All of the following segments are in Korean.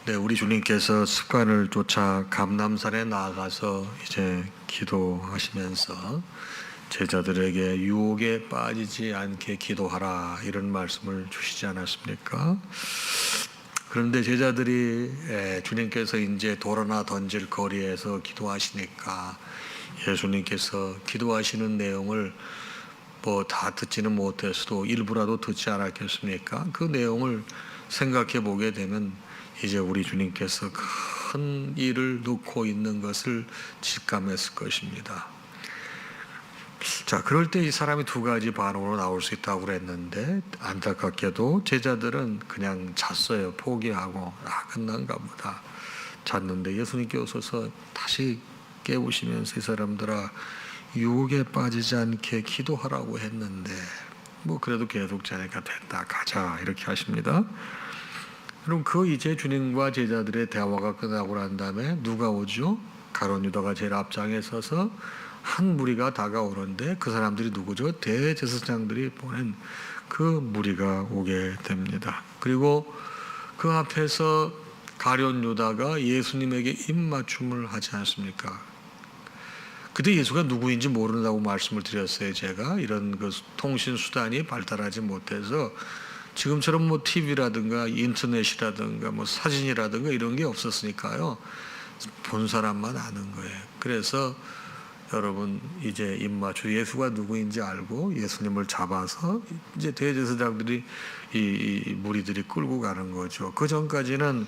네, 우리 주님께서 습관을 쫓아 감람산에 나아가서 이제 기도하시면서 제자들에게 유혹에 빠지지 않게 기도하라 이런 말씀을 주시지 않았습니까? 그런데 제자들이 주님께서 이제 돌아나 던질 거리에서 기도하시니까 예수님께서 기도하시는 내용을 뭐 다 듣지는 못했어도 일부라도 듣지 않았겠습니까? 그 내용을 생각해 보게 되면 이제 우리 주님께서 큰 일을 놓고 있는 것을 직감했을 것입니다. 자, 그럴 때 이 사람이 두 가지 반응으로 나올 수 있다고 그랬는데 안타깝게도 제자들은 그냥 잤어요. 포기하고 끝난가 보다 잤는데 예수님께 오셔서 다시 깨우시면서 이 사람들아 유혹에 빠지지 않게 기도하라고 했는데 뭐 그래도 계속 자니까 됐다 가자 이렇게 하십니다. 그럼 그 이제 주님과 제자들의 대화가 끝나고 난 다음에 누가 오죠? 가룟 유다가 제일 앞장에 서서 한 무리가 다가오는데 그 사람들이 누구죠? 대제사장들이 보낸 그 무리가 오게 됩니다. 그리고 그 앞에서 가룟 유다가 예수님에게 입맞춤을 하지 않습니까? 그때 예수가 누구인지 모른다고 말씀을 드렸어요. 제가 이런 그 통신 수단이 발달하지 못해서 지금처럼 뭐 TV라든가 인터넷이라든가 뭐 사진이라든가 이런 게 없었으니까요. 본 사람만 아는 거예요. 그래서 여러분 이제 입맞추 예수가 누구인지 알고 예수님을 잡아서 이제 대제사장들이 이 무리들이 끌고 가는 거죠. 그 전까지는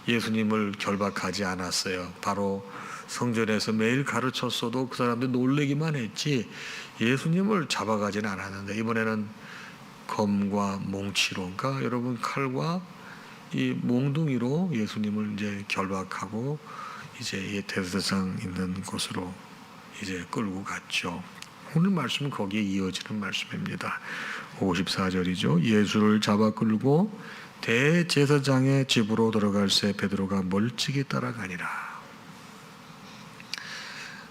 예수님을 결박하지 않았어요. 바로 성전에서 매일 가르쳤어도 그 사람들 놀래기만 했지 예수님을 잡아가지는 않았는데 이번에는 검과 몽치로, 그러니까 여러분 칼과 이 몽둥이로 예수님을 이제 결박하고 이제 대제사장 있는 곳으로 이제 끌고 갔죠. 오늘 말씀은 거기에 이어지는 말씀입니다. 54절이죠. 예수를 잡아 끌고 대제사장의 집으로 들어갈새 베드로가 멀찍이 따라가니라.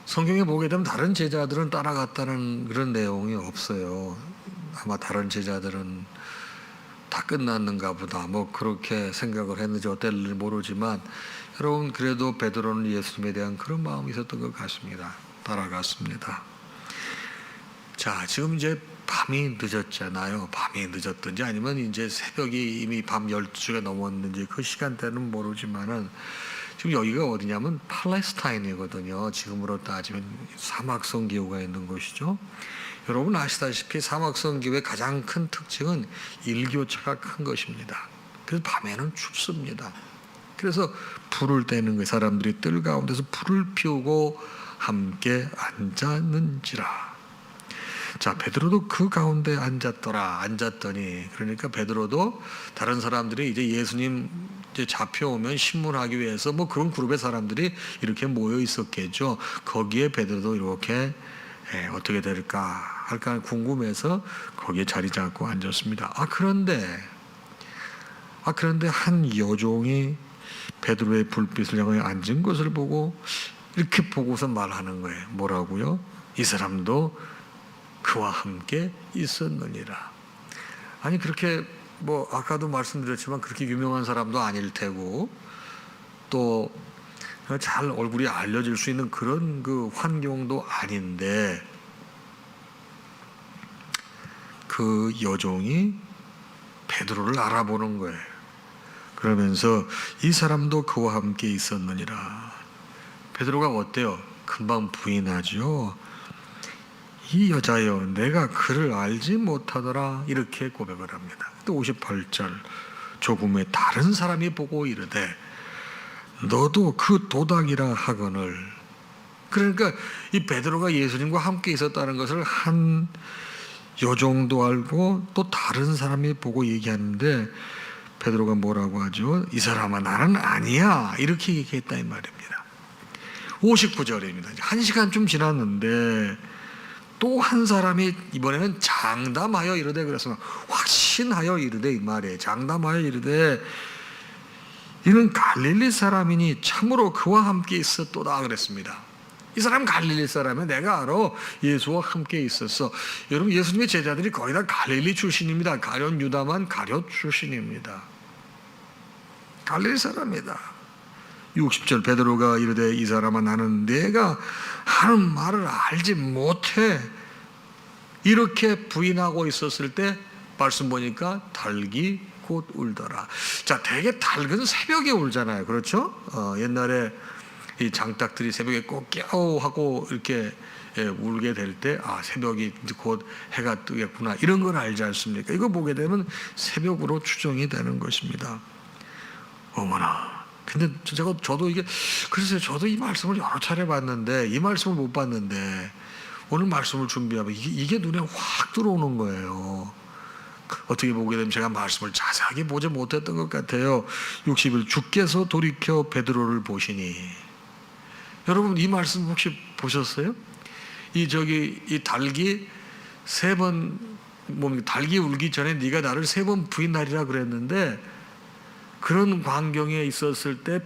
성경에 보게 되면 다른 제자들은 따라갔다는 그런 내용이 없어요. 아마 다른 제자들은 다 끝났는가 보다 뭐 그렇게 생각을 했는지 어땠는지 모르지만 여러분 그래도 베드로는 예수님에 대한 그런 마음이 있었던 것 같습니다. 따라갔습니다. 자, 지금 이제 밤이 늦었잖아요. 밤이 늦었든지 아니면 이제 새벽이 이미 밤 12시가 넘었는지 그 시간대는 모르지만은 지금 여기가 어디냐면 팔레스타인이거든요. 지금으로 따지면 사막성 기후가 있는 곳이죠. 여러분 아시다시피 사막성 기후의 가장 큰 특징은 일교차가 큰 것입니다. 그래서 밤에는 춥습니다. 그래서 불을 떼는 거예요. 사람들이 뜰 가운데서 불을 피우고 함께 앉았는지라. 자, 베드로도 그 가운데 앉았더니 그러니까 베드로도 다른 사람들이 이제 예수님 이제 잡혀오면 신문하기 위해서 뭐 그런 그룹의 사람들이 이렇게 모여 있었겠죠. 거기에 베드로도 이렇게 어떻게 될까 할까 궁금해서 거기에 자리 잡고 앉았습니다. 그런데 한 여종이 베드로의 불빛을 향해 앉은 것을 보고 이렇게 보고서 말하는 거예요. 뭐라고요? 이 사람도 그와 함께 있었느니라. 아니 그렇게 뭐 아까도 말씀드렸지만 그렇게 유명한 사람도 아닐 테고 또 잘 얼굴이 알려질 수 있는 그런 그 환경도 아닌데 그 여종이 베드로를 알아보는 거예요. 그러면서 이 사람도 그와 함께 있었느니라. 베드로가 어때요? 금방 부인하죠. 이 여자여 내가 그를 알지 못하더라 이렇게 고백을 합니다. 또 58절 조금의 다른 사람이 보고 이르되 너도 그 도당이라 하거늘. 그러니까 이 베드로가 예수님과 함께 있었다는 것을 한 여종도 알고 또 다른 사람이 보고 얘기하는데 베드로가 뭐라고 하죠? 이 사람아 나는 아니야 이렇게 얘기했다 이 말입니다. 59절입니다. 1시간쯤 지났는데 또 한 사람이 이번에는 장담하여 이르되 그래서 확신하여 이르되 이 말이에요. 장담하여 이르되 이는 갈릴리 사람이니 참으로 그와 함께 있었도다 그랬습니다. 이 사람 갈릴리 사람이야. 내가 알아. 예수와 함께 있었어. 여러분 예수님의 제자들이 거의 다 갈릴리 출신입니다. 가룟 유다만 가룟 출신입니다. 갈릴리 사람이다. 60절 베드로가 이르되 이 사람아 나는 내가 하는 말을 알지 못해 이렇게 부인하고 있었을 때 말씀 보니까 닭이 곧 울더라. 자, 대개 닭은 새벽에 울잖아요. 그렇죠? 옛날에 이 장닭들이 새벽에 꼭 깨우 하고 이렇게 울게 될 때 새벽이 곧 해가 뜨겠구나 이런 걸 알지 않습니까? 이거 보게 되면 새벽으로 추정이 되는 것입니다. 어머나. 근데 저도 이게 그래서 저도 이 말씀을 여러 차례 봤는데 이 말씀을 못 봤는데 오늘 말씀을 준비하면 이게 눈에 확 들어오는 거예요. 어떻게 보게 되면 제가 말씀을 자세하게 보지 못했던 것 같아요. 60일 주께서 돌이켜 베드로를 보시니. 여러분 이 말씀 혹시 보셨어요? 이 닭이 세 번 닭이 울기 전에 네가 나를 세 번 부인하리라 그랬는데 그런 광경에 있었을 때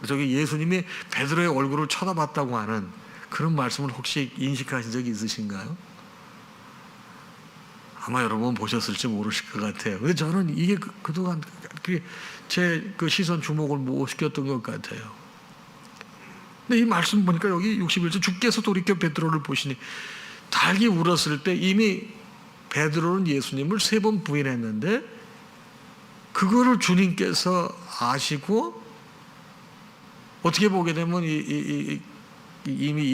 예수님이 베드로의 얼굴을 쳐다봤다고 하는 그런 말씀을 혹시 인식하신 적이 있으신가요? 아마 여러분 보셨을지 모르실 것 같아요. 근데 저는 이게 그동안 제 시선 주목을 못 시켰던 것 같아요. 근데 이 말씀 보니까 여기 61절 주께서 돌이켜 베드로를 보시니 닭이 울었을 때 이미 베드로는 예수님을 3번 부인했는데 그거를 주님께서 아시고 어떻게 보게 되면 이미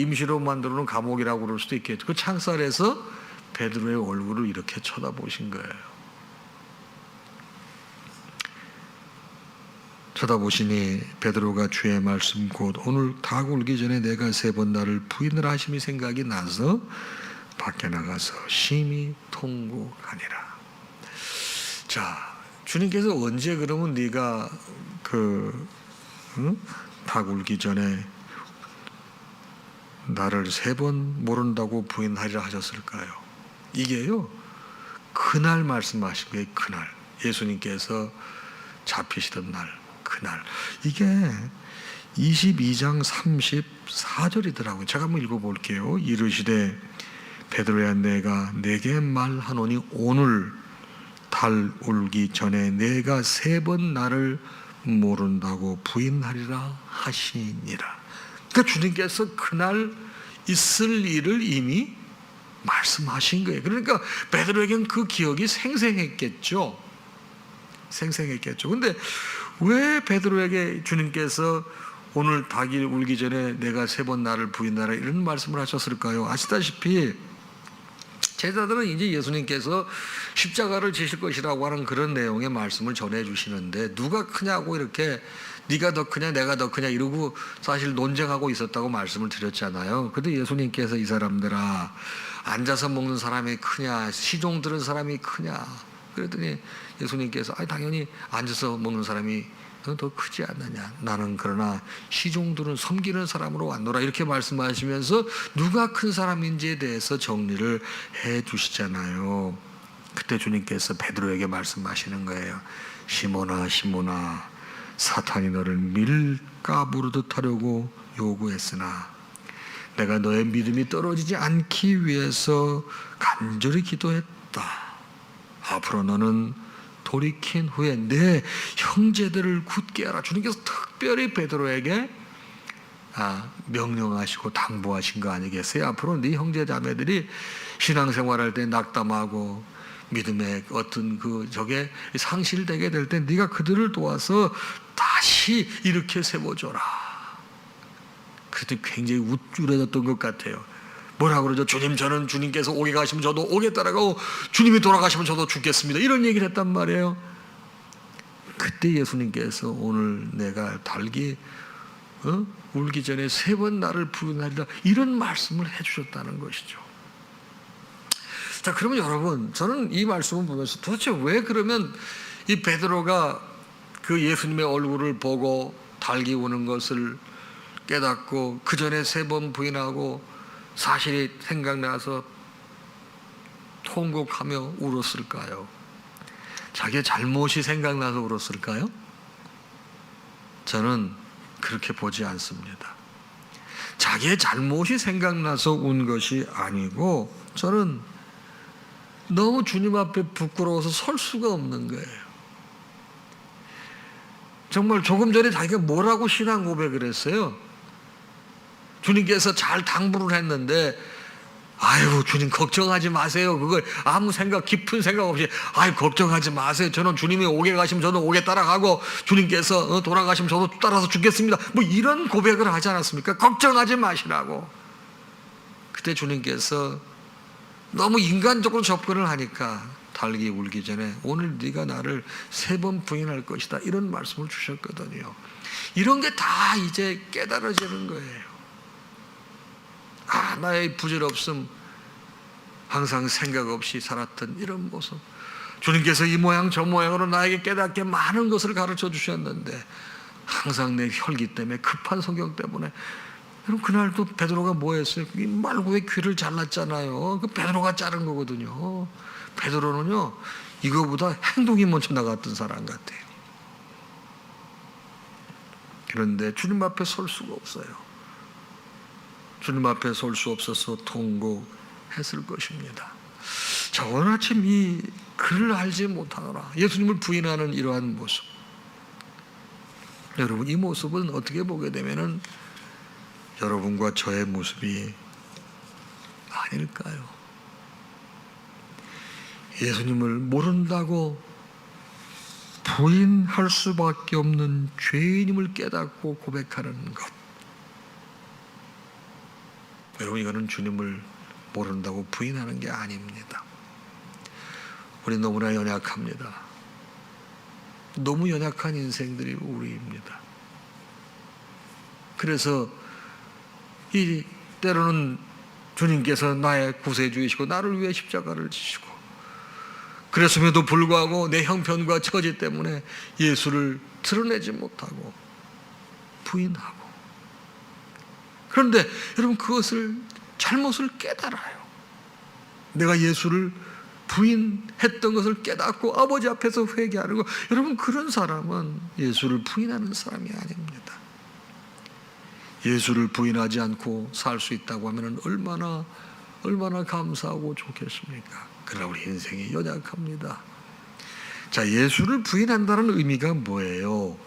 임시로 만들어 놓은 감옥이라고 그럴 수도 있겠죠. 그 창살에서 베드로의 얼굴을 이렇게 쳐다보신 거예요. 쳐다보시니 베드로가 주의 말씀 곧 오늘 닭 울기 전에 내가 3번 나를 부인을 하심이 생각이 나서 밖에 나가서 심히 통곡하니라. 자, 주님께서 언제 그러면 네가 닭 울기 전에 나를 3번 모른다고 부인하리라 하셨을까요? 이게요, 그날 말씀하신 거예요. 그날 예수님께서 잡히시던 날, 그날. 이게 22장 34절이더라고요. 제가 한번 읽어볼게요. 이르시되 베드로야 내가 내게 말하노니 오늘 달 울기 전에 내가 3번 나를 모른다고 부인하리라 하시니라. 그러니까 주님께서 그날 있을 일을 이미 말씀하신 거예요. 그러니까 베드로에게는 그 기억이 생생했겠죠. 근데 왜 베드로에게 주님께서 오늘 닭이 울기 전에 내가 3번 나를 부인하라 이런 말씀을 하셨을까요? 아시다시피 제자들은 이제 예수님께서 십자가를 지실 것이라고 하는 그런 내용의 말씀을 전해 주시는데 누가 크냐고 이렇게 네가 더 크냐 내가 더 크냐 이러고 사실 논쟁하고 있었다고 말씀을 드렸잖아요. 근데 예수님께서 이 사람들아 앉아서 먹는 사람이 크냐 시종 들은 사람이 크냐 그랬더니 예수님께서 당연히 앉아서 먹는 사람이 더 크지 않느냐. 나는 그러나 시종들은 섬기는 사람으로 왔노라 이렇게 말씀하시면서 누가 큰 사람인지에 대해서 정리를 해 주시잖아요. 그때 주님께서 베드로에게 말씀하시는 거예요. 시몬아 시몬아 사탄이 너를 밀가 부르듯 하려고 요구했으나 내가 너의 믿음이 떨어지지 않기 위해서 간절히 기도했다. 앞으로 너는 돌이킨 후에 내 형제들을 굳게 하라. 주님께서 특별히 베드로에게 명령하시고 당부하신 거 아니겠어요? 앞으로 네 형제 자매들이 신앙생활할 때 낙담하고 믿음의 어떤 저게 상실되게 될 때 네가 그들을 도와서 다시 이렇게 세워줘라. 그때 굉장히 우쭐해졌던 것 같아요. 뭐라고 그러죠? 주님 저는 주님께서 오게 가시면 저도 오게 따라가고 주님이 돌아가시면 저도 죽겠습니다. 이런 얘기를 했단 말이에요. 그때 예수님께서 오늘 내가 닭이 울기 전에 3번 나를 부인하리라 이런 말씀을 해주셨다는 것이죠. 자, 그러면 여러분 저는 이 말씀을 보면서 도대체 왜 그러면 이 베드로가 그 예수님의 얼굴을 보고 닭이 우는 것을 깨닫고 그 전에 3번 부인하고 사실이 생각나서 통곡하며 울었을까요? 자기의 잘못이 생각나서 울었을까요? 저는 그렇게 보지 않습니다. 자기의 잘못이 생각나서 운 것이 아니고 저는 너무 주님 앞에 부끄러워서 설 수가 없는 거예요. 정말 조금 전에 자기가 뭐라고 신앙 고백을 했어요? 주님께서 잘 당부를 했는데, 아유, 주님 걱정하지 마세요. 그걸 아무 생각, 깊은 생각 없이, 아유, 걱정하지 마세요. 저는 주님이 오게 가시면 저는 오게 따라가고, 주님께서 돌아가시면 저도 따라서 죽겠습니다. 뭐 이런 고백을 하지 않았습니까? 걱정하지 마시라고. 그때 주님께서 너무 인간적으로 접근을 하니까 달기 울기 전에 오늘 네가 나를 3번 부인할 것이다, 이런 말씀을 주셨거든요. 이런 게 다 이제 깨달아지는 거예요. 나의 부질없음, 항상 생각 없이 살았던 이런 모습, 주님께서 이 모양 저 모양으로 나에게 깨닫게 많은 것을 가르쳐 주셨는데 항상 내 혈기 때문에, 급한 성경 때문에. 여러분, 그날도 베드로가 뭐 했어요? 말고의 귀를 잘랐잖아요. 그 베드로가 자른 거거든요. 베드로는요, 이거보다 행동이 먼저 나갔던 사람 같아요. 그런데 주님 앞에 설 수가 없어요. 주님 앞에 설 수 없어서 통곡했을 것입니다. 자, 오늘 아침 이 그를 알지 못하노라, 예수님을 부인하는 이러한 모습, 여러분, 이 모습은 어떻게 보게 되면은 여러분과 저의 모습이 아닐까요? 예수님을 모른다고 부인할 수밖에 없는 죄인임을 깨닫고 고백하는 것, 여러분, 이거는 주님을 모른다고 부인하는 게 아닙니다. 우리 너무나 연약합니다. 너무 연약한 인생들이 우리입니다. 그래서 이 때로는 주님께서 나의 구세주이시고 나를 위해 십자가를 지시고, 그랬음에도 불구하고 내 형편과 처지 때문에 예수를 드러내지 못하고 부인하고, 그런데 여러분, 그것을 잘못을 깨달아요. 내가 예수를 부인했던 것을 깨닫고 아버지 앞에서 회개하는 것, 여러분, 그런 사람은 예수를 부인하는 사람이 아닙니다. 예수를 부인하지 않고 살 수 있다고 하면 얼마나 감사하고 좋겠습니까? 그러나 우리 인생이 연약합니다. 자, 예수를 부인한다는 의미가 뭐예요?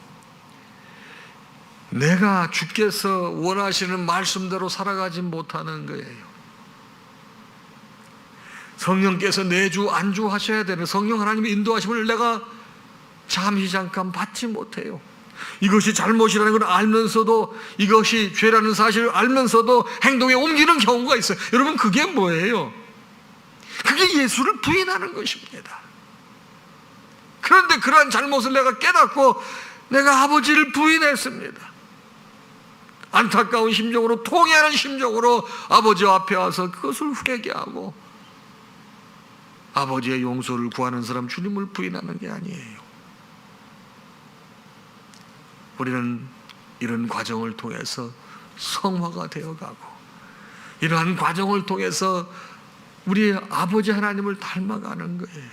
내가 주께서 원하시는 말씀대로 살아가지 못하는 거예요. 성령께서 내주 안주하셔야 되는 성령 하나님의 인도하심을 내가 잠깐 받지 못해요. 이것이 잘못이라는 걸 알면서도, 이것이 죄라는 사실을 알면서도 행동에 옮기는 경우가 있어요. 여러분, 그게 뭐예요? 그게 예수를 부인하는 것입니다. 그런데 그러한 잘못을 내가 깨닫고 내가 아버지를 부인했습니다. 안타까운 심정으로, 통회하는 심정으로 아버지 앞에 와서 그것을 회개하고 아버지의 용서를 구하는 사람, 주님을 부인하는 게 아니에요. 우리는 이런 과정을 통해서 성화가 되어가고, 이러한 과정을 통해서 우리 아버지 하나님을 닮아가는 거예요.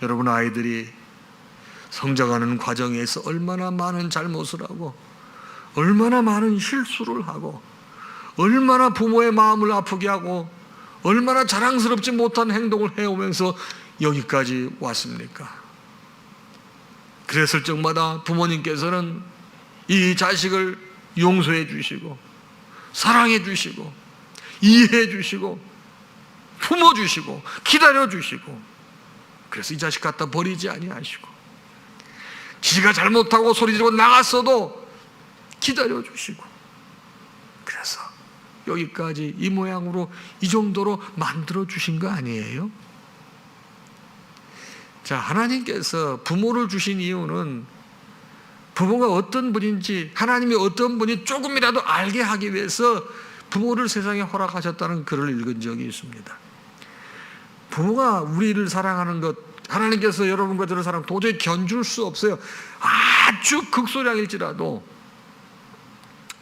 여러분, 아이들이 성장하는 과정에서 얼마나 많은 잘못을 하고, 얼마나 많은 실수를 하고, 얼마나 부모의 마음을 아프게 하고, 얼마나 자랑스럽지 못한 행동을 해오면서 여기까지 왔습니까? 그랬을 적마다 부모님께서는 이 자식을 용서해 주시고, 사랑해 주시고, 이해해 주시고, 품어 주시고, 기다려 주시고, 그래서 이 자식 갖다 버리지 아니하시고, 지가 잘못하고 소리 지르고 나갔어도 기다려 주시고, 그래서 여기까지 이 모양으로, 이 정도로 만들어 주신 거 아니에요? 자, 하나님께서 부모를 주신 이유는 부모가 어떤 분인지, 하나님이 어떤 분이 조금이라도 알게 하기 위해서 부모를 세상에 허락하셨다는 글을 읽은 적이 있습니다. 부모가 우리를 사랑하는 것, 하나님께서 여러분과 저를 사랑 도저히 견줄 수 없어요. 아주 극소량일지라도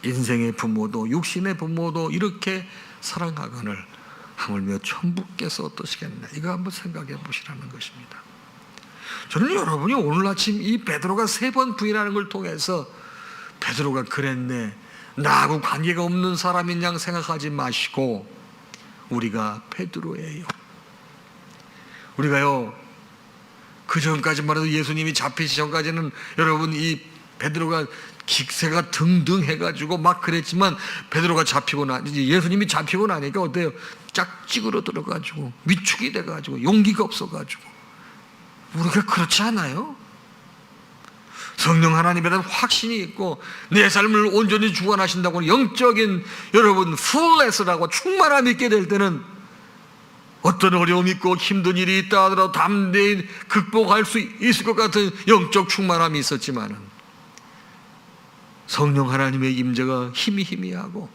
인생의 부모도, 육신의 부모도 이렇게 사랑하거늘 하물며 천부께서 어떠시겠나, 이거 한번 생각해 보시라는 것입니다. 저는 여러분이 오늘 아침 이 베드로가 3번 부인하는 걸 통해서, 베드로가 그랬네, 나하고 관계가 없는 사람인 양 생각하지 마시고, 우리가 베드로예요. 우리가요, 그 전까지만 해도, 예수님이 잡히시 전까지는 여러분 이 베드로가 기세가 등등 해가지고 막 그랬지만 베드로가 잡히고 예수님이 잡히고 나니까 어때요? 짝 찌그러들어가지고 위축이 돼가지고 용기가 없어가지고. 우리가 그렇지 않아요? 성령 하나님에 대한 확신이 있고 내 삶을 온전히 주관하신다고 영적인 여러분 풀레스라고 충만함이 있게 될 때는 어떤 어려움이 있고 힘든 일이 있다 하더라도 담대히 극복할 수 있을 것 같은 영적 충만함이 있었지만은 성령 하나님의 임재가 희미하고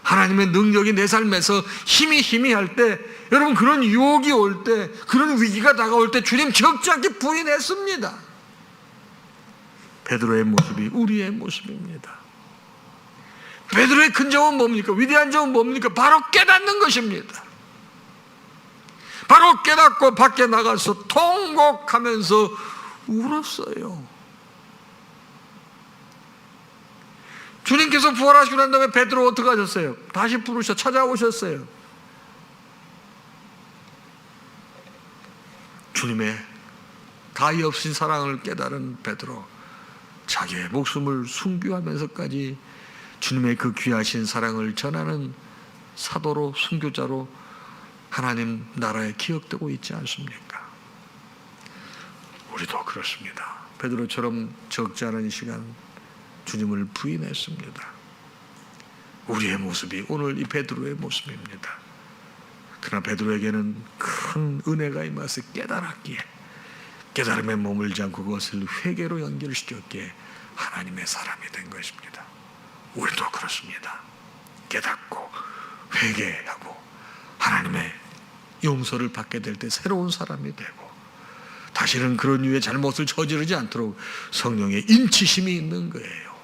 하나님의 능력이 내 삶에서 희미할 때, 여러분 그런 유혹이 올 때, 그런 위기가 다가올 때 주님 적지 않게 부인했습니다. 베드로의 모습이 우리의 모습입니다. 베드로의 큰 점은 뭡니까? 위대한 점은 뭡니까? 바로 깨닫는 것입니다. 바로 깨닫고 밖에 나가서 통곡하면서 울었어요. 주님께서 부활하시고 난 다음에 베드로 어떻게 하셨어요? 다시 부르셔 찾아오셨어요. 주님의 가히 없인 사랑을 깨달은 베드로, 자기의 목숨을 순교하면서까지 주님의 그 귀하신 사랑을 전하는 사도로, 순교자로 하나님 나라에 기억되고 있지 않습니까? 우리도 그렇습니다. 베드로처럼 적지 않은 시간 주님을 부인했습니다. 우리의 모습이 오늘 이 베드로의 모습입니다. 그러나 베드로에게는 큰 은혜가 임하서 깨달았기에, 깨달음에 머물지 않고 그것을 회개로 연결시켰기에 하나님의 사람이 된 것입니다. 우리도 그렇습니다. 깨닫고 회개하고 하나님의 용서를 받게 될 때 새로운 사람이 되고 다시는 그런 유의 잘못을 저지르지 않도록 성령의 인치심이 있는 거예요.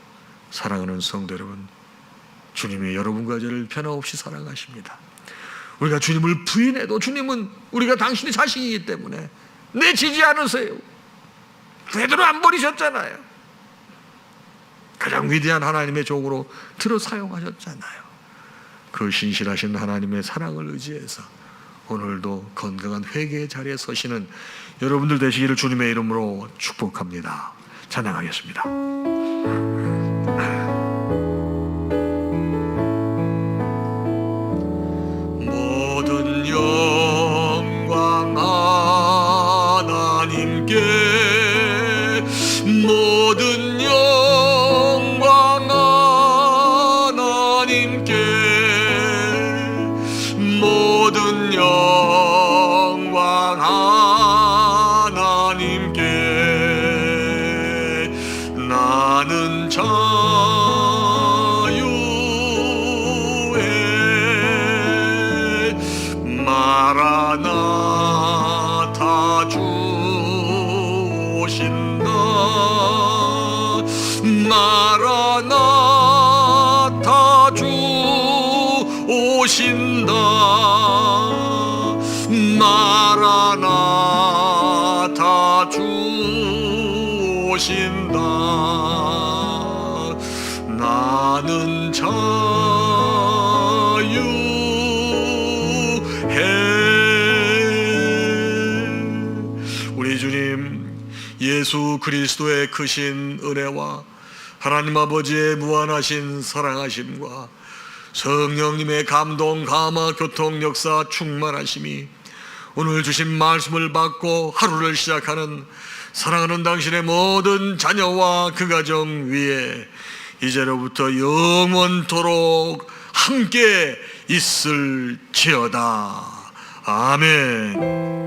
사랑하는 성도 여러분, 주님이 여러분과 저를 변함없이 사랑하십니다. 우리가 주님을 부인해도 주님은 우리가 당신의 자식이기 때문에 내치지 않으세요. 베드로 안 버리셨잖아요. 가장 위대한 하나님의 종으로 들어 사용하셨잖아요. 그 신실하신 하나님의 사랑을 의지해서 오늘도 건강한 회개의 자리에 서시는 여러분들 되시기를 주님의 이름으로 축복합니다. 찬양하겠습니다. 모든 영광 하나님께, 모든 영광 하나님께, 모든 영광 하나님께. 나는 자유의 마라나타 주 오신다. 마라나타 주 오신다. 마라나타 주 오신다. 나는 자유해. 우리 주님 예수 그리스도의 크신 은혜와 하나님 아버지의 무한하신 사랑하심과 성령님의 감동, 감화, 교통, 역사, 충만하심이 오늘 주신 말씀을 받고 하루를 시작하는 사랑하는 당신의 모든 자녀와 그 가정 위에 이제로부터 영원토록 함께 있을지어다. 아멘.